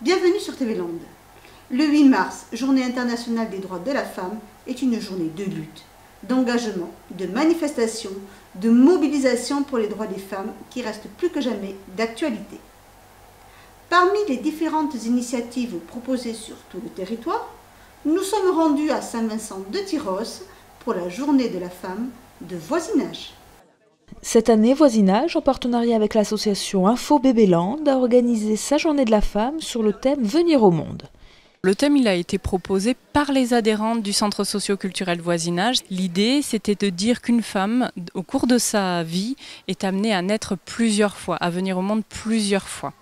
Bienvenue sur TV Land. Le 8 mars, Journée internationale des droits de la femme, est une journée de lutte, d'engagement, de manifestation, de mobilisation pour les droits des femmes qui restent plus que jamais d'actualité. Parmi les différentes initiatives proposées sur tout le territoire, nous sommes rendus à Saint-Vincent-de-Tyrosse pour la Journée de la femme de voisinage. Cette année, Voisinage, en partenariat avec l'association Info Bébé Land, a organisé sa journée de la femme sur le thème « Venir au monde ». Le thème il a été proposé par les adhérentes du Centre socio-culturel Voisinage. L'idée, c'était de dire qu'une femme, au cours de sa vie, est amenée à naître plusieurs fois, à venir au monde plusieurs fois.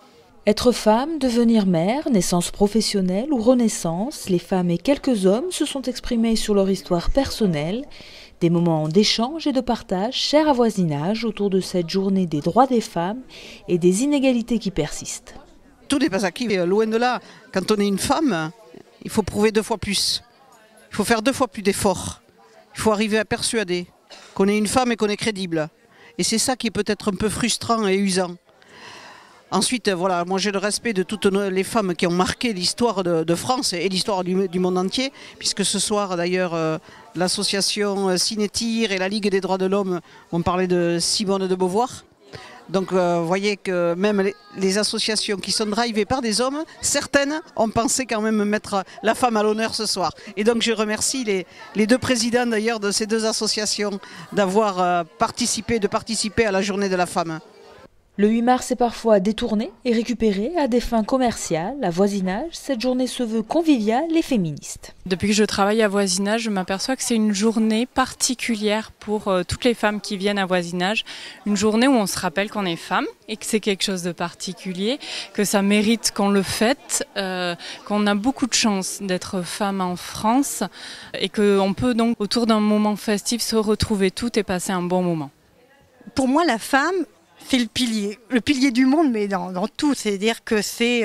Être femme, devenir mère, naissance professionnelle ou renaissance, les femmes et quelques hommes se sont exprimés sur leur histoire personnelle. Des moments d'échange et de partage chers à Voisinage autour de cette journée des droits des femmes et des inégalités qui persistent. Tout n'est pas acquis, loin de là. Quand on est une femme, il faut prouver 2 fois plus. Il faut faire 2 fois plus d'efforts. Il faut arriver à persuader qu'on est une femme et qu'on est crédible. Et c'est ça qui est peut-être un peu frustrant et usant. Ensuite, voilà, moi j'ai le respect de toutes les femmes qui ont marqué l'histoire de France et l'histoire du monde entier, puisque ce soir d'ailleurs l'association Cinétire et la Ligue des droits de l'homme ont parlé de Simone de Beauvoir. Donc vous voyez que même les associations qui sont drivées par des hommes, certaines ont pensé quand même mettre la femme à l'honneur ce soir. Et donc je remercie les 2 présidents d'ailleurs de ces 2 associations d'avoir participé à la journée de la femme. Le 8 mars est parfois détourné et récupéré à des fins commerciales. À Voisinage, cette journée se veut conviviale et féministe. Depuis que je travaille à Voisinage, je m'aperçois que c'est une journée particulière pour toutes les femmes qui viennent à Voisinage. Une journée où on se rappelle qu'on est femme et que c'est quelque chose de particulier, que ça mérite qu'on le fête, qu'on a beaucoup de chance d'être femme en France et qu'on peut donc autour d'un moment festif se retrouver toutes et passer un bon moment. Pour moi, la femme, c'est le pilier du monde, mais dans tout. C'est-à-dire que c'est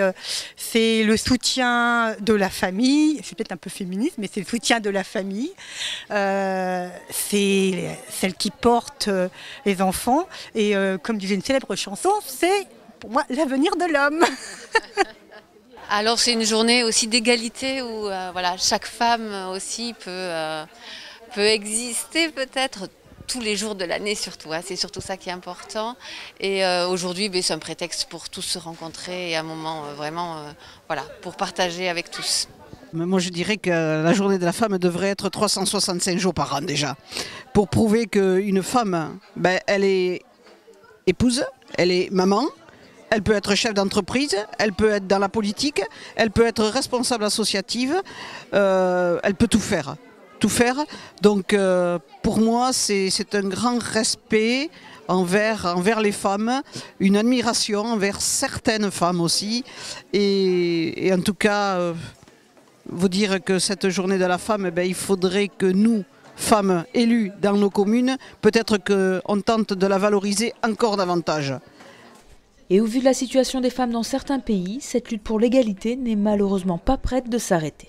le soutien de la famille, c'est peut-être un peu féministe, mais c'est le soutien de la famille. C'est celle qui porte les enfants. Et comme disait une célèbre chanson, c'est pour moi l'avenir de l'homme. Alors c'est une journée aussi d'égalité où voilà, chaque femme aussi peut exister peut-être tous les jours de l'année surtout, hein, c'est surtout ça qui est important. Et aujourd'hui, c'est un prétexte pour tous se rencontrer et un moment vraiment voilà, pour partager avec tous. Moi je dirais que la journée de la femme devrait être 365 jours par an déjà, pour prouver qu'une femme, elle est épouse, elle est maman, elle peut être chef d'entreprise, elle peut être dans la politique, elle peut être responsable associative, elle peut tout faire. Donc pour moi c'est un grand respect envers les femmes, une admiration envers certaines femmes aussi et en tout cas vous dire que cette journée de la femme, il faudrait que nous, femmes élues dans nos communes, peut-être qu'on tente de la valoriser encore davantage. Et au vu de la situation des femmes dans certains pays, cette lutte pour l'égalité n'est malheureusement pas prête de s'arrêter.